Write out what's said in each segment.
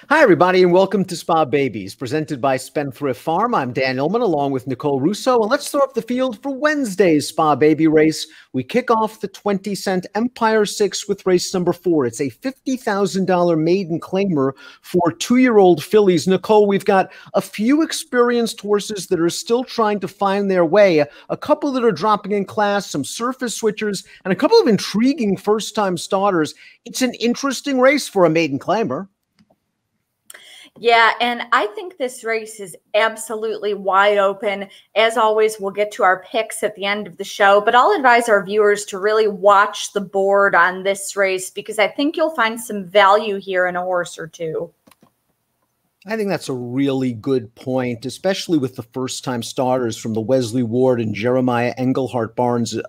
Hi, everybody, and welcome to Spa Babies, presented by Spendthrift Farm. I'm Dan Illman, along with Nicole Russo, and let's throw up the field for Wednesday's Spa Baby race. We kick off the 20-cent Empire 6 with race number 4. It's a $50,000 maiden claimer for 2-year-old fillies. Nicole, we've got a few experienced horses that are still trying to find their way, a couple that are dropping in class, some surface switchers, and a couple of intriguing first-time starters. It's an interesting race for a maiden claimer. Yeah, and I think this race is absolutely wide open. As always, we'll get to our picks at the end of the show, but I'll advise our viewers to really watch the board on this race because I think you'll find some value here in a horse or two. I think that's a really good point, especially with the first-time starters from the Wesley Ward and Jeremiah Engelhart barns,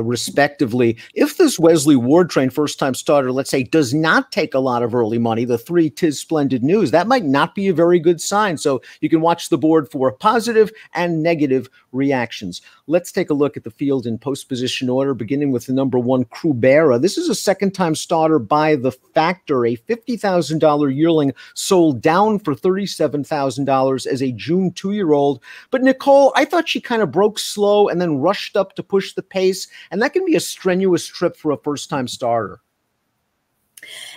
respectively. If this Wesley Ward trained first-time starter, let's say, does not take a lot of early money, the 3 Tis Splendid News, that might not be a very good sign. So you can watch the board for positive and negative reactions. Let's take a look at the field in post-position order, beginning with the number 1, Crubera. This is a second-time starter by the Factor, a $50,000 yearling sold down for $37,000 as a June 2-year-old. But Nicole, I thought she kind of broke slow and then rushed up to push the pace, and that can be a strenuous trip for a first-time starter.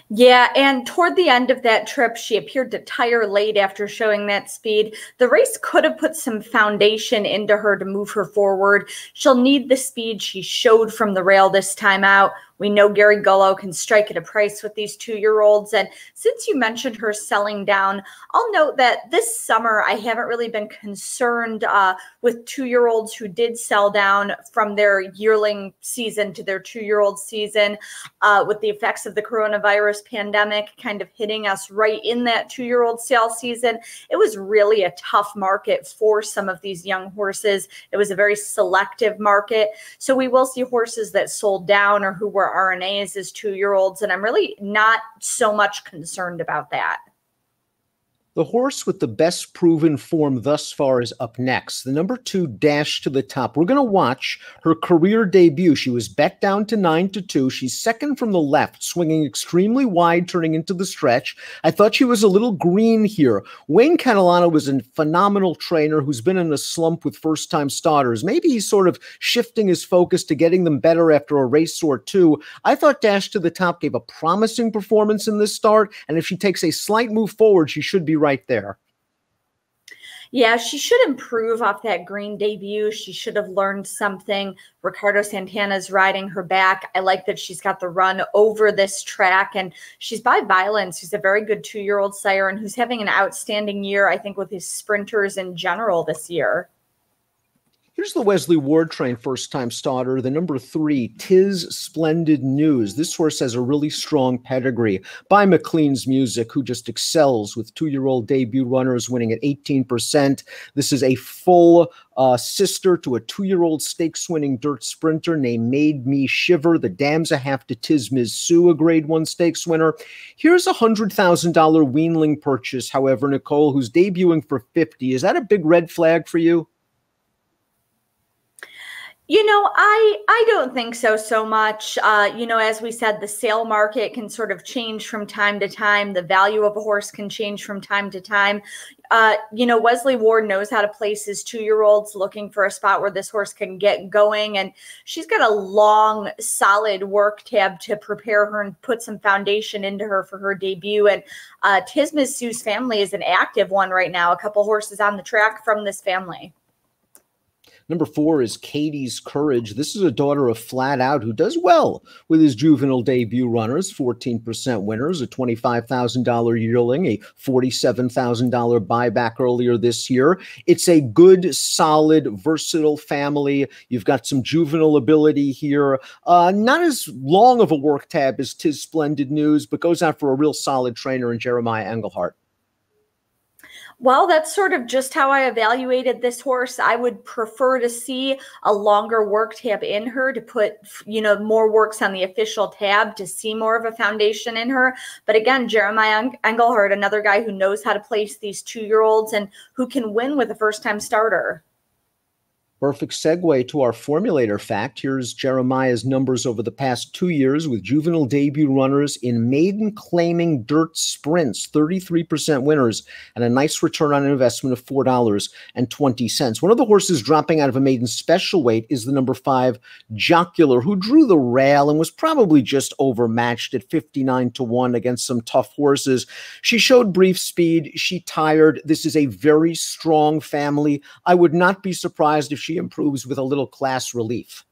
Yeah, and toward the end of that trip, she appeared to tire late after showing that speed. The race could have put some foundation into her to move her forward. She'll need the speed she showed from the rail this time out. We know Gary Gullo can strike at a price with these 2-year-olds. And since you mentioned her selling down, I'll note that this summer I haven't really been concerned with 2-year-olds who did sell down from their yearling season to their 2-year-old season with the effects of the coronavirus pandemic kind of hitting us right in that 2-year-old sale season. It was really a tough market for some of these young horses. It was a very selective market. So we will see horses that sold down or who were RNAs as 2-year-olds, and I'm really not so much concerned about that. The horse with the best proven form thus far is up next. The number 2, Dash to the Top. We're going to watch her career debut. She was bet down to 9-2. She's second from the left, swinging extremely wide, turning into the stretch. I thought she was a little green here. Wayne Catalano was a phenomenal trainer who's been in a slump with first-time starters. Maybe he's sort of shifting his focus to getting them better after a race or two. I thought Dash to the Top gave a promising performance in this start, and if she takes a slight move forward, she should be right there. Yeah, she should improve off that green debut. She should have learned something. Ricardo Santana's riding her back. I like that she's got the run over this track, and she's by Violence, who's a very good 2-year-old sire and who's having an outstanding year, I think, with his sprinters in general this year. Here's the Wesley Ward train first-time starter, the number 3, Tis Splendid News. This horse has a really strong pedigree by McLean's Music, who just excels with 2-year-old debut runners winning at 18%. This is a full sister to a 2-year-old stakes-winning dirt sprinter named Made Me Shiver. The dam's a half to Tis Ms. Sue, a grade 1 stakes winner. Here's a $100,000 weanling purchase, however, Nicole, who's debuting for $50,000. Is that a big red flag for you? You know, I don't think so much. You know, as we said, the sale market can sort of change from time to time. The value of a horse can change from time to time. You know, Wesley Ward knows how to place his 2-year-olds looking for a spot where this horse can get going. And she's got a long, solid work tab to prepare her and put some foundation into her for her debut. And Tis Ms. Sue's family is an active one right now. A couple horses on the track from this family. Number 4 is Katie's Courage. This is a daughter of Flat Out who does well with his juvenile debut runners, 14% winners, a $25,000 yearling, a $47,000 buyback earlier this year. It's a good, solid, versatile family. You've got some juvenile ability here. Not as long of a work tab as Tis Splendid News, but goes out for a real solid trainer in Jeremiah Engelhart. Well, that's sort of just how I evaluated this horse. I would prefer to see a longer work tab in her to put, you know, more works on the official tab to see more of a foundation in her. But again, Jeremiah Engelhart, another guy who knows how to place these 2-year-olds and who can win with a first-time starter. Perfect segue to our formulator fact. Here's Jeremiah's numbers over the past 2 years with juvenile debut runners in maiden claiming dirt sprints, 33% winners, and a nice return on investment of $4.20. One of the horses dropping out of a maiden special weight is the number 5 Jocular, who drew the rail and was probably just overmatched at 59-1 against some tough horses. She showed brief speed. She tired. This is a very strong family. I would not be surprised if she improves with a little class relief.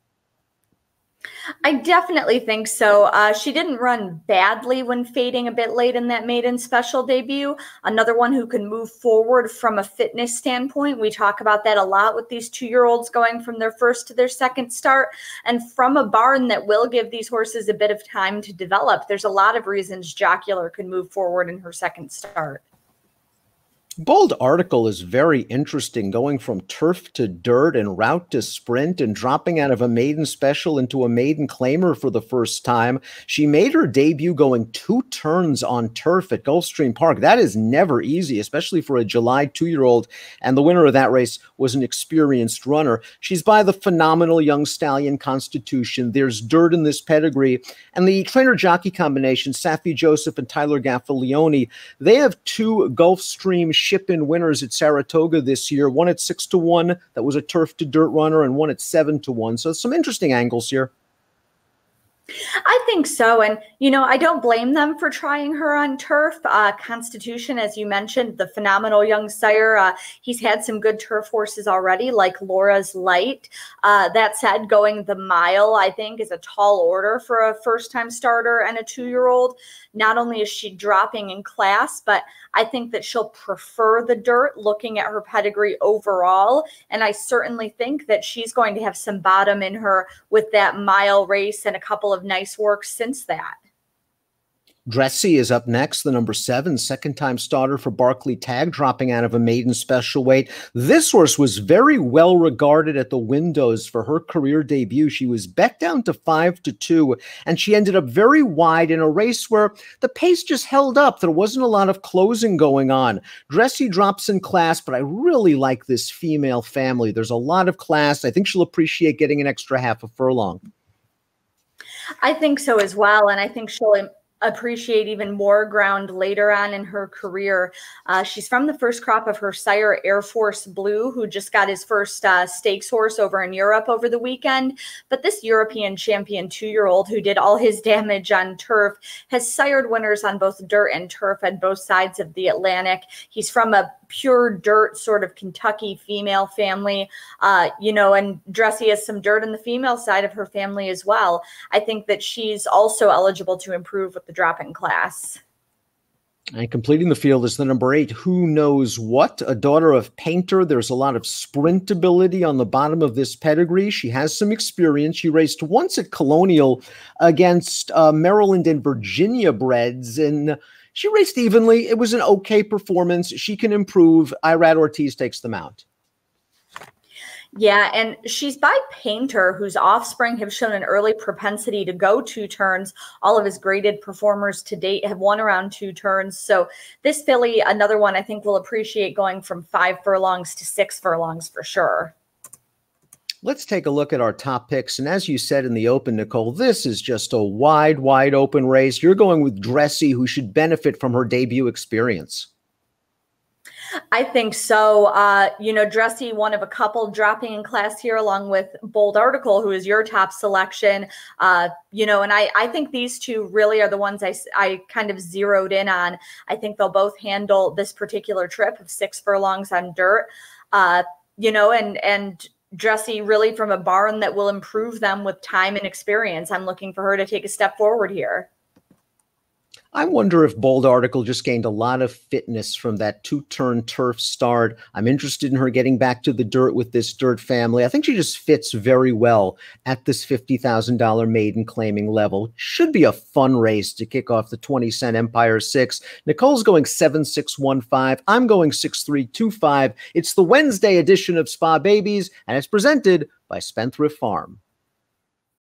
I definitely think so. She didn't run badly when fading a bit late in that maiden special debut. Another one who can move forward from a fitness standpoint. We talk about that a lot with these 2-year-olds going from their first to their second start, and from a barn that will give these horses a bit of time to develop. There's a lot of reasons Jocular could move forward in her second start. Bold Article is very interesting, going from turf to dirt and route to sprint and dropping out of a maiden special into a maiden claimer for the first time. She made her debut going 2 turns on turf at Gulfstream Park. That is never easy, especially for a July 2-year-old, and the winner of that race was an experienced runner. She's by the phenomenal young stallion Constitution. There's dirt in this pedigree, and the trainer-jockey combination, Safi Joseph and Tyler Gaffalione, they have 2 Gulfstream ship-in winners at Saratoga this year, one at 6-1 that was a turf to dirt runner, and one at 7-1. So some interesting angles here. I think so. And, I don't blame them for trying her on turf. Constitution, as you mentioned, the phenomenal young sire, he's had some good turf horses already, like Laura's Light. That said, going the mile, I think, is a tall order for a first-time starter and a 2-year-old. Not only is she dropping in class, but I think that she'll prefer the dirt looking at her pedigree overall. And I certainly think that she's going to have some bottom in her with that mile race and a couple of nice works since that. Dressy is up next, the number 7, second-time starter for Barclay Tagg, dropping out of a maiden special weight. This horse was very well regarded at the windows for her career debut. She was bet down to 5-2, and she ended up very wide in a race where the pace just held up. There wasn't a lot of closing going on. Dressy drops in class, but I really like this female family. There's a lot of class. I think she'll appreciate getting an extra half a furlong. I think so as well, and I think she'll appreciate even more ground later on in her career. She's from the first crop of her sire, Air Force Blue, who just got his first stakes horse over in Europe over the weekend. But this European champion 2-year-old who did all his damage on turf has sired winners on both dirt and turf at both sides of the Atlantic. He's from a pure dirt sort of Kentucky female family, and Dressy has some dirt in the female side of her family as well. I think that she's also eligible to improve with the drop in class. And completing the field is the number 8, Who Knows What, a daughter of Painter. There's a lot of sprint ability on the bottom of this pedigree. She has some experience. She raced once at Colonial against Maryland and Virginia breds, and she raced evenly. It was an okay performance. She can improve. Irad Ortiz takes them out. Yeah, and she's by Painter, whose offspring have shown an early propensity to go 2 turns. All of his graded performers to date have won around 2 turns. So this filly, another one I think will appreciate going from 5 furlongs to 6 furlongs for sure. Let's take a look at our top picks. And as you said in the open, Nicole, this is just a wide open race. You're going with Dressy, who should benefit from her debut experience. I think so. Dressy, one of a couple dropping in class here, along with Bold Article, who is your top selection. And I think these 2 really are the ones I kind of zeroed in on. I think they'll both handle this particular trip of 6 furlongs on dirt, and Dressy really from a barn that will improve them with time and experience. I'm looking for her to take a step forward here. I wonder if Bold Article just gained a lot of fitness from that 2-turn turf start. I'm interested in her getting back to the dirt with this dirt family. I think she just fits very well at this $50,000 maiden claiming level. Should be a fun race to kick off the 20-cent Empire 6. Nicole's going 7-6-1-5. I'm going 6-3-2-5. It's the Wednesday edition of Spa Babies, and it's presented by Spendthrift Farm.